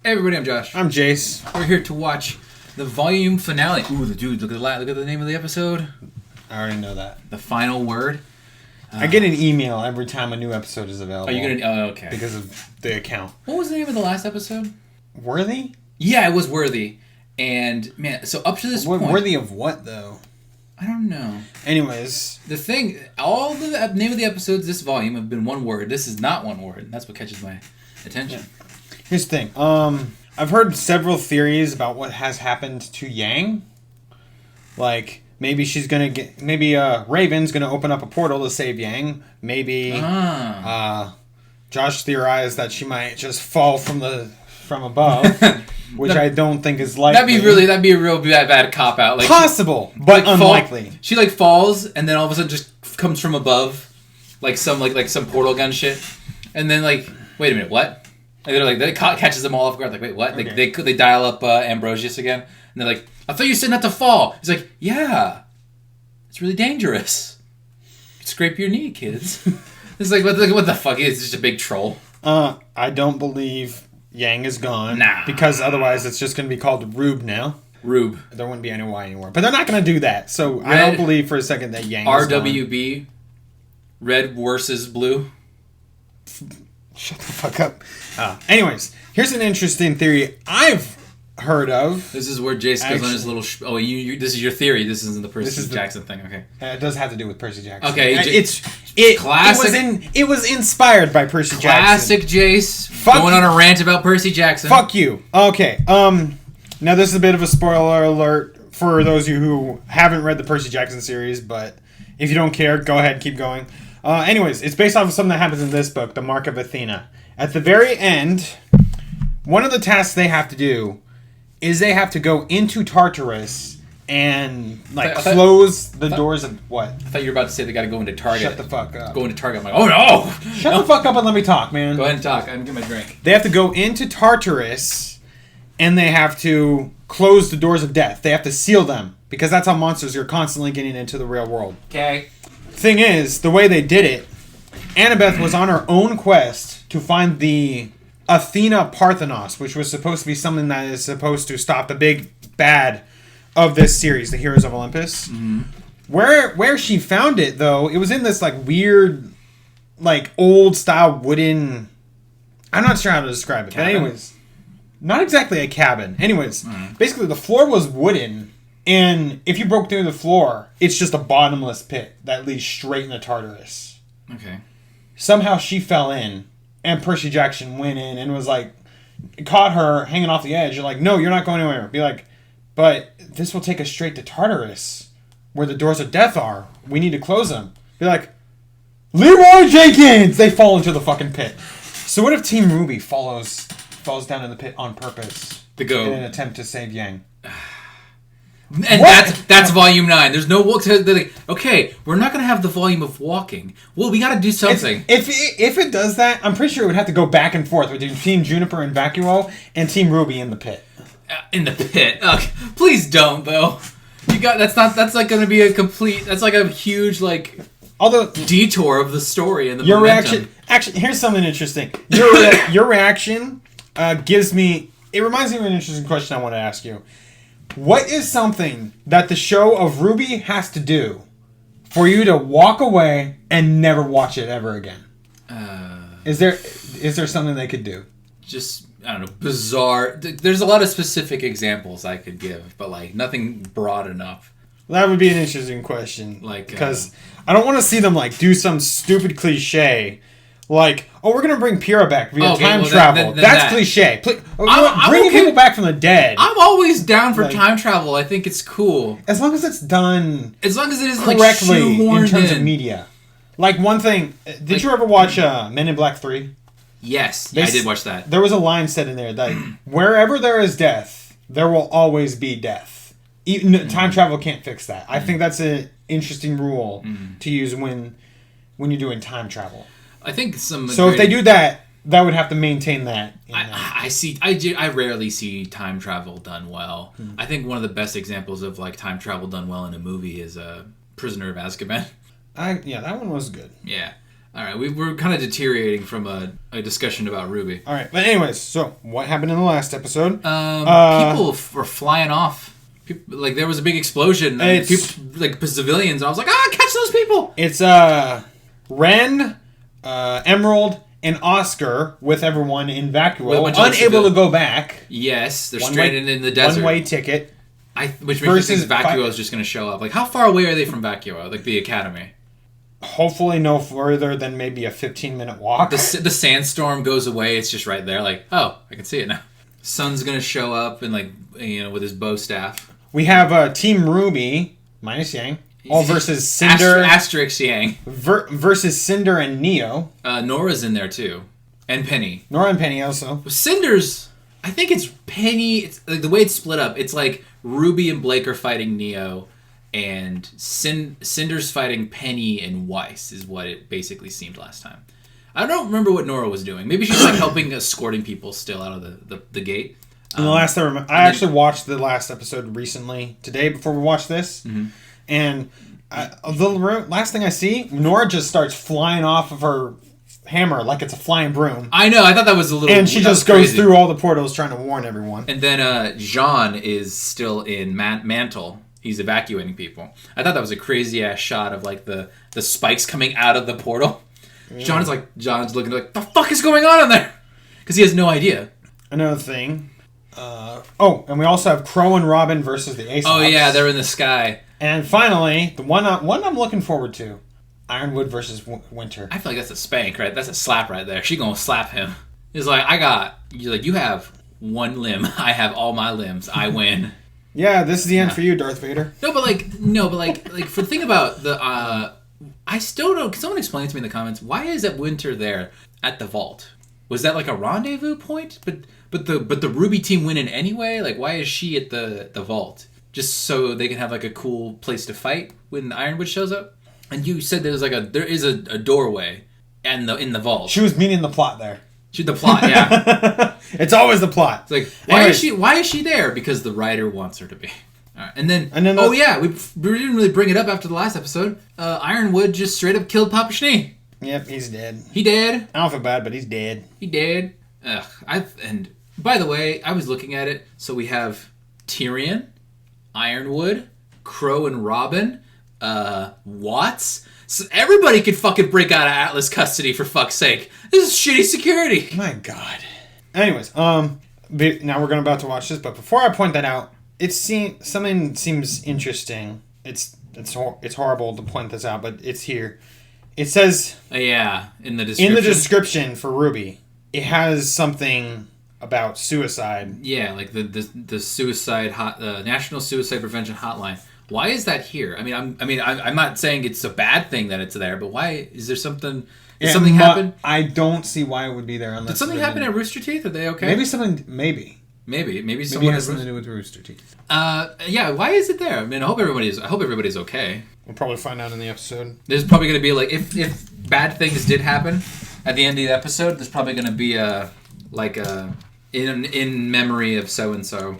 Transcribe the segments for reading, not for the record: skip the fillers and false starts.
Hey everybody, I'm Josh. I'm Jace. We're here to watch the volume finale. Ooh, dude, look at the name of the episode. I already know that. The final word. I get an email every time a new episode is available. Are you gonna? Oh, okay. Because of the account. What was the name of the last episode? Worthy? Yeah, it was Worthy. And man, so up to this point, worthy of what though? I don't know. Anyways, the thing, all the name of the episodes this volume have been one word. This is not one word. And that's what catches my attention. Yeah. Here's the thing. I've heard several theories about what has happened to Yang. Like, maybe she's gonna get... Maybe Raven's gonna open up a portal to save Yang. Maybe Josh theorized that she might just fall from above. Which I don't think is likely. That'd be a real bad cop-out. Like, possible, but unlikely. She falls, and then all of a sudden just comes from above. Like some portal gun shit. And then wait a minute, what? They catches them all off guard. Like, wait, what? Okay. They dial up Ambrosius again, and they're like, "I thought you said not to fall." He's like, "Yeah, it's really dangerous. Scrape your knee, kids." It's like, what the fuck? It's just a big troll. I don't believe Yang is gone. Nah. Because otherwise, it's just going to be called RWBY now. RWBY. There wouldn't be any Y anymore. But they're not going to do that. So I don't believe for a second that Yang is gone. RWBY. Red versus blue. Shut the fuck up. Anyways, here's an interesting theory I've heard of. This is where Jace goes on his little... this is your theory. This isn't the Percy Jackson thing. Okay. It does have to do with Percy Jackson. Okay. Classic. It was inspired by Percy Jackson. Classic Jace. Going on a rant about Percy Jackson. Fuck you. Okay. Now this is a bit of a spoiler alert for those of you who haven't read the Percy Jackson series, but if you don't care, go ahead, keep going. Anyways, it's based off of something that happens in this book, The Mark of Athena. At the very end, one of the tasks they have to do is they have to go into Tartarus and close the doors of what? I thought you were about to say they got to go into Target. Shut the fuck up. Go into Target. I'm like, oh no! Shut the fuck up and let me talk, man. Go ahead and talk. I'm gonna get my drink. They have to go into Tartarus and they have to close the doors of death. They have to seal them because that's how monsters are constantly getting into the real world. Okay. Thing is, the way they did it, Annabeth was on her own quest to find the Athena Parthenos, which was supposed to be something that is supposed to stop the big bad of this series, the Heroes of Olympus. Mm-hmm. Where she found it, though, it was in this weird, old style wooden... I'm not sure how to describe it, cabin? But anyways, not exactly a cabin. Anyways, basically the floor was wooden. And if you broke through the floor, it's just a bottomless pit that leads straight into Tartarus. Okay. Somehow she fell in, and Percy Jackson went in and was caught her hanging off the edge. You're like, no, you're not going anywhere. Be like, but this will take us straight to Tartarus, where the doors of death are. We need to close them. Be like, Leroy Jenkins! They fall into the fucking pit. So what if Team RWBY falls down in the pit on purpose in an attempt to save Yang? And that's volume 9. There's no walk. Okay, we're not gonna have the volume of walking. Well, we gotta do something. If it does that, I'm pretty sure it would have to go back and forth between Team Juniper and Vacuo and Team RWBY in the pit. In the pit. Okay. Please don't though. That's gonna be a complete. That's like a huge although detour of the story and the your momentum. reaction. Actually, here's something interesting. Your reaction gives me. It reminds me of an interesting question I want to ask you. What is something that the show of RWBY has to do for you to walk away and never watch it ever again? Is there something they could do? Just, I don't know, bizarre. There's a lot of specific examples I could give, but nothing broad enough. That would be an interesting question. Because I don't want to see them do some stupid cliche. We're going to bring Pyrrha back via time travel. That's cliche. Bring people back from the dead. I'm always down for time travel. I think it's cool. As long as it's done as long as it is correctly in terms of media. One thing, did you ever watch Men in Black 3? Yes, I did watch that. There was a line said in there that wherever there is death, there will always be death. Time travel can't fix that. I think that's an interesting rule to use when you're doing time travel. I think So if they do that, that would have to maintain that. I rarely see time travel done well. I think one of the best examples of time travel done well in a movie is Prisoner of Azkaban. That one was good. Yeah. All right, we're kind of deteriorating from a discussion about RWBY. All right, but anyways, so what happened in the last episode? People were flying off. People, like there was a big explosion. And people, like civilians. And I was like, catch those people! It's Ren, Emerald, and Oscar with everyone in Vacuo, unable to go back. Yes, they're stranded in the desert. One-way ticket. Which makes me think Vacuo is just going to show up. Like, how far away are they from Vacuo? Like the academy? Hopefully no further than maybe a 15-minute walk. The sandstorm goes away. It's just right there. Like, oh, I can see it now. Sun's going to show up and with his bow staff. We have Team RWBY minus Yang. All versus Cinder. Asterisk Yang. Versus Cinder and Neo. Nora's in there too. And Penny. Nora and Penny also. Cinder's... I think it's Penny... It's, like, the way it's split up, it's like RWBY and Blake are fighting Neo, and Cinder's fighting Penny and Weiss, is what it basically seemed last time. I don't remember what Nora was doing. Maybe she's like helping escorting people still out of the gate. And the last I actually watched the last episode recently, today before we watched this. Mm-hmm. And the last thing I see, Nora just starts flying off of her hammer like it's a flying broom. I know. I thought that was a little. And she just goes through all the portals trying to warn everyone. And then Jean is still in Mantle. He's evacuating people. I thought that was a crazy ass shot of like the spikes coming out of the portal. Yeah. John's looking like, the fuck is going on in there? Because he has no idea. Another thing. And we also have Crow and Robin versus the Ace. Oh yeah, they're in the sky. And finally, the one I'm looking forward to, Ironwood versus Winter. I feel like that's a spank, right? That's a slap right there. She gonna slap him. He's like, you have one limb. I have all my limbs. I win. Yeah, this is the end for you, Darth Vader. No, but for the thing about the, I still don't. Can someone explain to me in the comments why is that Winter there at the vault? Was that like a rendezvous point? But the RWBY team winning anyway. Like, why is she at the vault? Just so they can have like a cool place to fight when Ironwood shows up. And you said there is a doorway in the vault. She was meaning the plot there. The plot, yeah. It's always the plot. It's like, why is she there? Because the writer wants her to be. All right. And then we didn't really bring it up after the last episode. Ironwood just straight up killed Papa Schnee. Yep, he's dead. He dead. I don't feel bad, but he's dead. He dead. And by the way, I was looking at it. So we have Tyrion, Ironwood, Crow and Robin, Watts. So everybody could fucking break out of Atlas custody, for fuck's sake. This is shitty security. My God. Anyways, now we're about to watch this, but before I point that out, something seems interesting. It's horrible to point this out, but it's here. It says in the description for RWBY, it has something about suicide. Yeah, like the suicide National Suicide Prevention Hotline. Why is that here? I'm not saying it's a bad thing that it's there, but why is there something? Did something happen? I don't see why it would be there unless. Did something happen at Rooster Teeth? Are they okay? Maybe something. Maybe someone has something to do with Rooster Teeth. Yeah. Why is it there? I mean, I hope everybody's okay. We'll probably find out in the episode. There's probably going to be like if bad things did happen at the end of the episode, there's probably going to be in memory of so and so.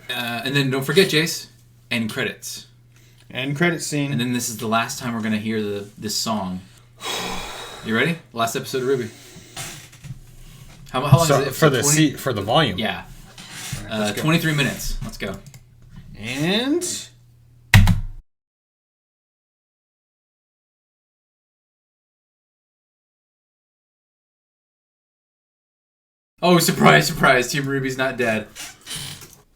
And then don't forget, Jace. End credits. End credit scene. And then this is the last time we're going to hear this song. You ready? Last episode of RWBY. How long is it? For the volume? Yeah. 23 minutes. Let's go. And... Oh, surprise, surprise. Team RWBY's not dead.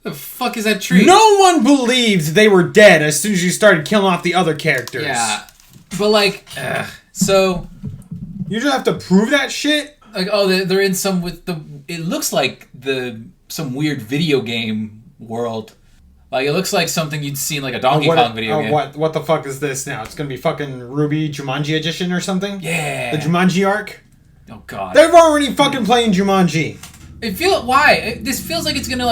The fuck is that tree? No one believed they were dead as soon as you started killing off the other characters. Yeah. But so... You just have to prove that shit? Like, they're in some it looks like some weird video game world. Like, it looks like something you'd see in like a Donkey Kong video game. What the fuck is this now? It's gonna be fucking RWBY Jumanji edition or something? Yeah. The Jumanji arc? Oh god. They're already fucking playing Jumanji. This feels like it's gonna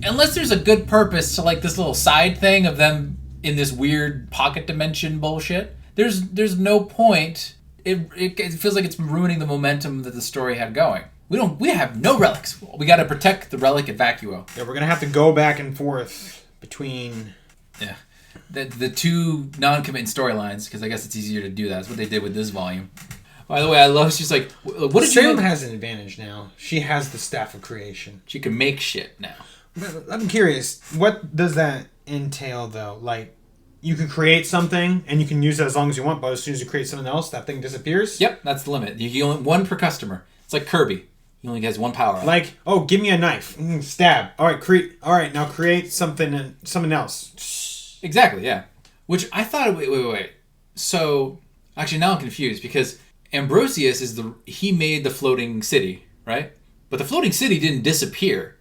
unless there's a good purpose to like this little side thing of them in this weird pocket dimension bullshit. There's no point. It feels like it's ruining the momentum that the story had going. We have no relics. We got to protect the relic at Vacuo. Yeah, we're gonna have to go back and forth between the two non-committing storylines, because I guess it's easier to do that. That's what they did with this volume. By the way, I love. She's like, what did Salem you? has an advantage now. She has the staff of creation. She can make shit now. But I'm curious. What does that entail, though? Like, you can create something and you can use it as long as you want, but as soon as you create something else, that thing disappears. Yep, that's the limit. You only one per customer. It's like Kirby. He only has one power up. Like, oh, give me a knife. Stab. All right, now create something else. Exactly, yeah. Which I thought. Wait. So actually, now I'm confused because Ambrosius he made the floating city, right? But the floating city didn't disappear.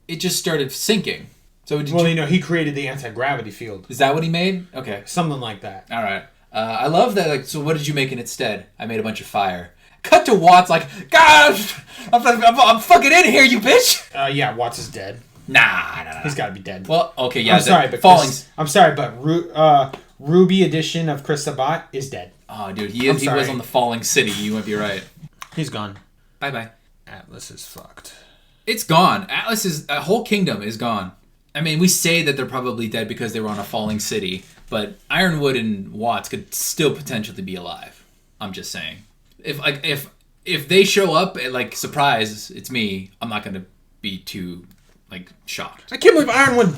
It just started sinking. So he created the anti-gravity field. Is that what he made? Okay. Something like that. All right. I love that. Like, so what did you make instead? I made a bunch of fire. Cut to Watts like, gosh, I'm fucking in here, you bitch. Yeah, Watts is dead. Nah. He's got to be dead. Well, okay, yeah. I'm sorry, but RWBY edition of Chris Sabat is dead. Oh, dude, he was on the Falling City. You might be right. He's gone. Bye. Atlas is fucked. It's gone. A whole kingdom is gone. I mean, we say that they're probably dead because they were on a falling city, but Ironwood and Watts could still potentially be alive. I'm just saying. If they show up at, like, surprise, it's me, I'm not gonna be too, like, shocked. I can't believe Ironwood.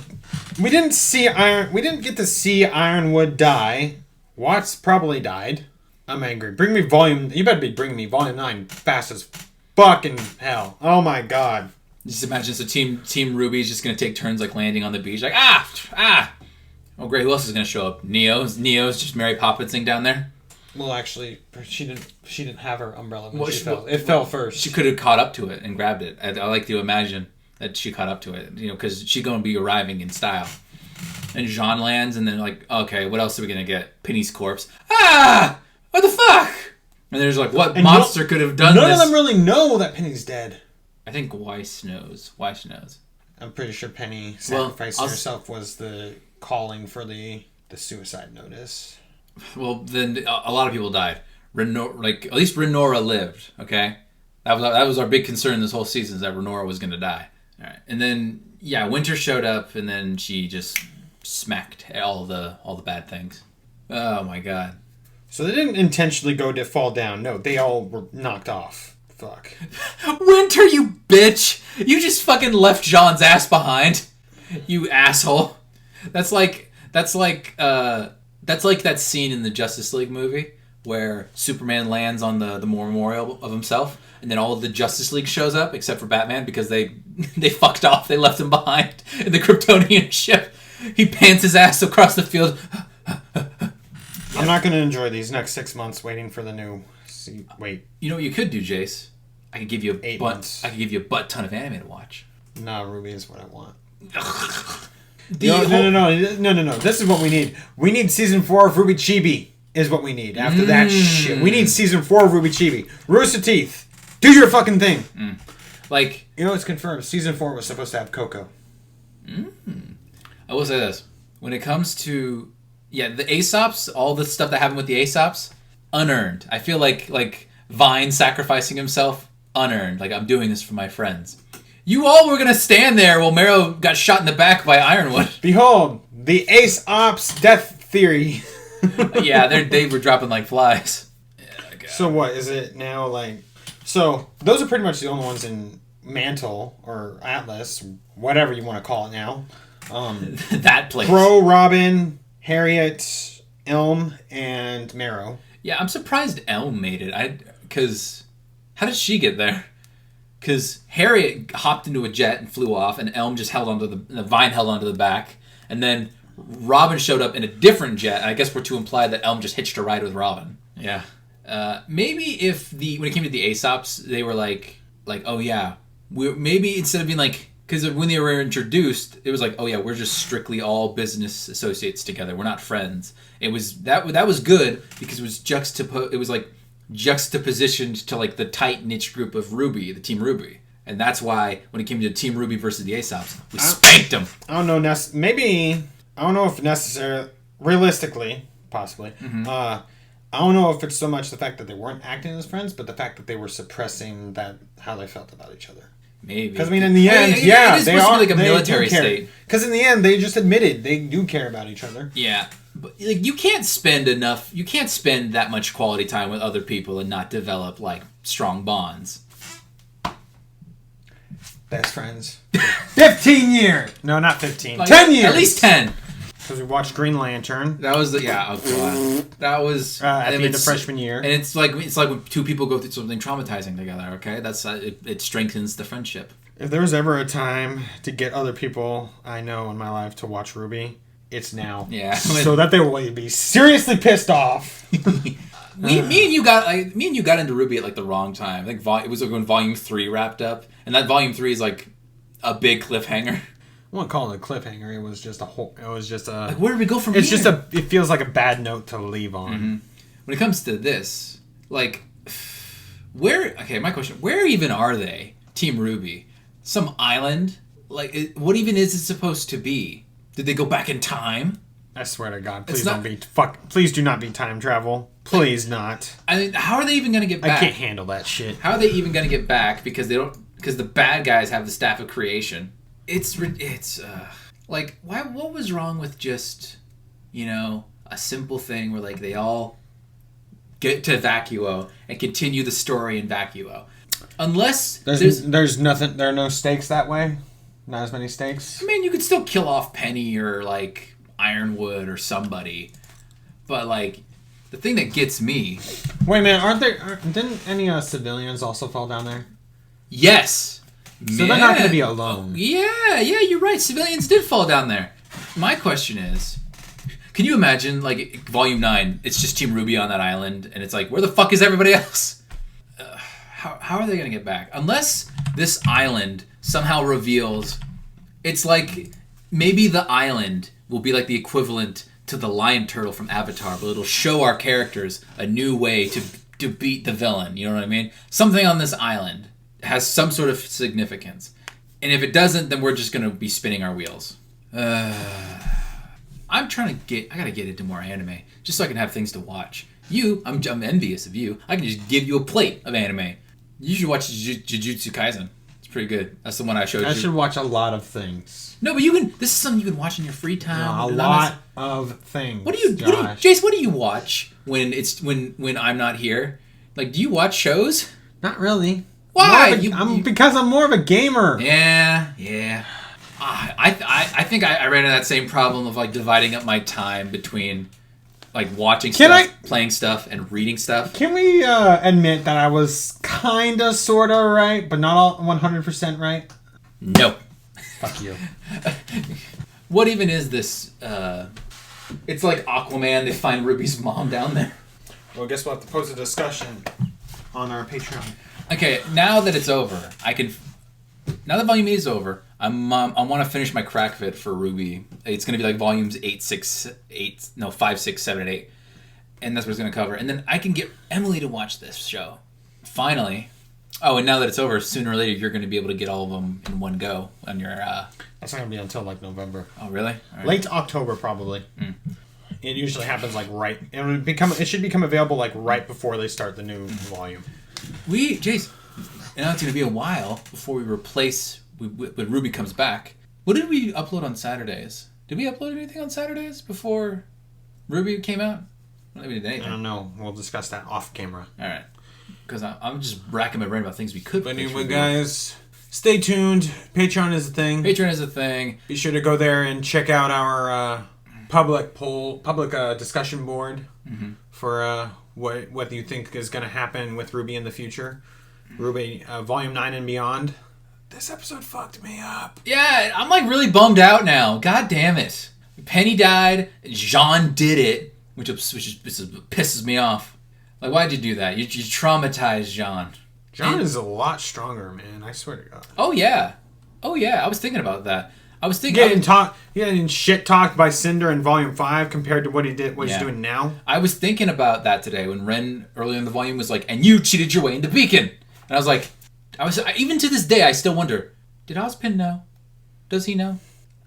We didn't get to see Ironwood die. Watts probably died. I'm angry. You better be bringing me volume 9 fast as fucking hell. Oh my god. Just imagine Team RWBY is just gonna take turns, like, landing on the beach, like, ah. Oh great, who else is gonna show up? Neo's just Mary Poppinsing down there. Well, actually, she didn't have her umbrella when she fell. It fell first. She could have caught up to it and grabbed it. I like to imagine that she caught up to it, because she's going to be arriving in style. And Jean lands, and then like, okay, what else are we going to get? Penny's corpse. Ah! What the fuck? And there's like, what monster could have done this? None of them really know that Penny's dead. I think Weiss knows. I'm pretty sure Penny sacrificing herself was the calling for the suicide notice. Well, then a lot of people died. At least Renora lived. Okay, that was our big concern this whole season, is that Renora was going to die. All right, and then Winter showed up, and then she just smacked all the bad things. Oh my god! So they didn't intentionally fall down. No, they all were knocked off. Fuck. Winter, you bitch! You just fucking left Jean's ass behind. You asshole. That's like that scene in the Justice League movie where Superman lands on the memorial of himself, and then all of the Justice League shows up except for Batman because they fucked off. They left him behind in the Kryptonian ship. He pants his ass across the field. I'm not going to enjoy these next 6 months waiting for the new. Wait. You know what you could do, Jace? I could give you 8 months. I could give you a butt ton of anime to watch. No, RWBY is what I want. No. This is what we need. We need season 4 of RWBY Chibi is what we need. After that shit. We need season 4 of RWBY Chibi. Rooster Teeth. Do your fucking thing. Like, it's confirmed. Season 4 was supposed to have Coco. I will say this. When it comes to the Aesops, all the stuff that happened with the Aesops, unearned. I feel like Vine sacrificing himself, unearned. Like, I'm doing this for my friends. You all were gonna stand there while Marrow got shot in the back by Ironwood. Behold, the Aesops death theory. Yeah, they were dropping like flies. Yeah, so what is it now? Like, so those are pretty much the only ones in Mantle or Atlas, whatever you want to call it now. That place. Crow, Robin, Harriet, Elm, and Marrow. Yeah, I'm surprised Elm made it. Because how did she get there? Because Harriet hopped into a jet and flew off, and Elm just held onto the Vine held onto the back, and then Robin showed up in a different jet. And I guess we're to imply that Elm just hitched a ride with Robin. Yeah. Maybe if when it came to the Aesops, they were like, oh yeah, maybe instead of being like, because when they were introduced, it was like, oh yeah, we're just strictly all business associates together. We're not friends. It was that was good because it was juxtapositioned to like the tight niche group of RWBY, the Team RWBY, and that's why when it came to Team RWBY versus the Aesops, we spanked them. I don't know. Maybe I don't know if necessarily, realistically, possibly. Mm-hmm. I don't know if it's so much the fact that they weren't acting as friends, but the fact that they were suppressing how they felt about each other. Maybe. Because, I mean, in the end, they are like a military state. Because in the end, they just admitted they do care about each other. Yeah. But, like, you can't spend that much quality time with other people and not develop, like, strong bonds. Best friends. 15 years! No, not 15. Like, 10 years! At least 10. Because we watched Green Lantern. That was that was at the end of freshman year. And it's like when two people go through something traumatizing together, okay? That's it strengthens the friendship. If there was ever a time to get other people I know in my life to watch RWBY, it's now. Yeah. So that they will be seriously pissed off. Me and you got into RWBY at like the wrong time. I think it was like when Volume 3 wrapped up, and that Volume 3 is like a big cliffhanger. I won't call it a cliffhanger. It was just a whole. It was just a. Like, where do we go from it's here? It's just it feels like a bad note to leave on. Mm-hmm. When it comes to this, like, where? Okay, my question: where even are they, Team RWBY? Some island? Like, what even is it supposed to be? Did they go back in time? I swear to God, please don't be Please do not be time travel. Please not. I mean, how are they even gonna get back? I can't handle that shit. How are they even gonna get back? Because the bad guys have the staff of creation. It's like, what was wrong with just, a simple thing where, like, they all get to Vacuo and continue the story in Vacuo. Unless there's nothing, there are no stakes that way? Not as many stakes? I mean, you could still kill off Penny or, like, Ironwood or somebody. But, like, the thing that gets me... Wait, man, didn't any civilians also fall down there? Yes! So they're not going to be alone. Yeah, you're right. Civilians did fall down there. My question is, can you imagine, like, Volume 9, it's just Team RWBY on that island, and it's like, where the fuck is everybody else? How are they going to get back? Unless this island somehow reveals... It's like, maybe the island will be like the equivalent to the lion turtle from Avatar, but it'll show our characters a new way to beat the villain, you know what I mean? Something on this island has some sort of significance. And if it doesn't, then we're just going to be spinning our wheels. I gotta get into more anime, just so I can have things to watch. I'm envious of you. I can just give you a plate of anime. You should watch Jujutsu Kaisen. It's pretty good. That's the one I showed you. I should watch a lot of things. No, but this is something you can watch in your free time. A lot of things. Jace, what do you watch when I'm not here? Like, do you watch shows? Not really. Why? Because I'm more of a gamer. Yeah. I think I ran into that same problem of, like, dividing up my time between, like, watching playing stuff, and reading stuff. Can we admit that I was kinda, sorta right, but not all 100% right? No. Fuck you. What even is this? It's like Aquaman. They find RWBY's mom down there. Well, guess we'll have to post a discussion on our Patreon. Okay, now that it's over, now that Volume 8 is over, I want to finish my crack vid for RWBY. It's going to be like Volumes 5, 6, 7, and 8. And that's what it's going to cover. And then I can get Emily to watch this show. Finally. Oh, and now that it's over, sooner or later, you're going to be able to get all of them in one go on your... That's not going to be until, like, November. Oh, really? Right. Late October, probably. It usually happens, like, right... It should become available, like, right before they start the new volume. Jace, and now it's going to be a while before we replace... when RWBY comes back. What did we upload on Saturdays? Did we upload anything on Saturdays before RWBY came out? I don't think we did anything. I don't know. We'll discuss that off camera. All right. Because I'm just racking my brain about things we could. But anyway, guys, stay tuned. Patreon is a thing. Be sure to go there and check out our public discussion board for what you think is going to happen with RWBY in the future. RWBY Volume 9 and beyond. This episode fucked me up. Yeah, I'm like really bummed out now. God damn it. Penny died. Jean did it, which pisses me off. Like, why'd you do that? You traumatized Jean. Jean is a lot stronger, man. I swear to God. Oh, yeah. I was thinking about that. I was thinking... Getting shit-talked by Cinder in Volume 5 compared to what he's doing now. I was thinking about that today when Ren, earlier in the volume, was like, and you cheated your way into Beacon. And I was like... even to this day, I still wonder, did Ozpin know? Does he know?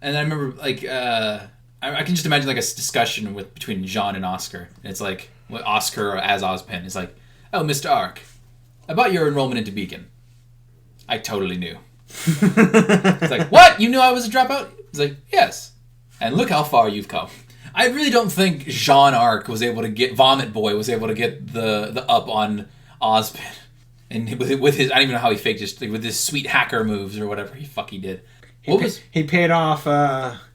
And I remember, like, I can just imagine, like, a discussion between Jean and Oscar. And it's like... Oscar as Ozpin is like, oh, Mr. Ark, about your enrollment into Beacon. I totally knew. It's like, what? You knew I was a dropout? He's like, yes. And look how far you've come. I really don't think Jean Arc was able to get Vomit Boy was able to get the up on Ozpin, and with his I don't even know how he faked just with his sweet hacker moves or whatever he did. He paid off.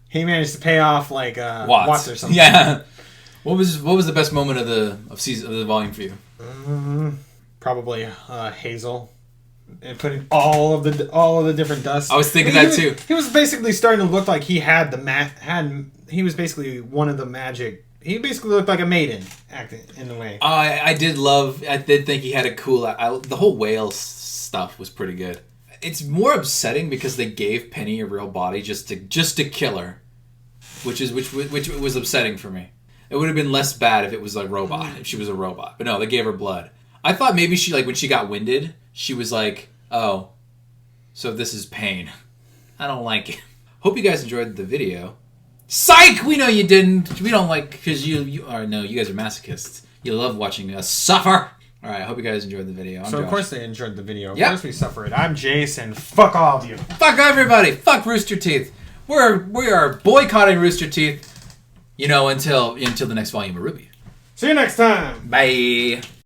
He managed to pay off like Watts or something. Yeah. What was the best moment of the volume for you? Probably Hazel. And putting all of the different dust. I was thinking that too. He was basically starting to look like he had he was basically one of the magic. He basically looked like a maiden acting in the way. I did think he had a cool. The whole whale stuff was pretty good. It's more upsetting because they gave Penny a real body just to kill her, which was upsetting for me. It would have been less bad if it was a robot, if she was a robot. But no, they gave her blood. I thought maybe she when she got winded, she was like, oh, so this is pain. I don't like it. Hope you guys enjoyed the video. Psych! We know you didn't. We don't like, because you guys are masochists. You love watching us suffer. All right, I hope you guys enjoyed the video. I'm Josh. Of course they enjoyed the video. Of course we suffer it. I'm Jason. Fuck all of you. Fuck everybody. Fuck Rooster Teeth. We are boycotting Rooster Teeth. Until the next volume of RWBY. See you next time. Bye.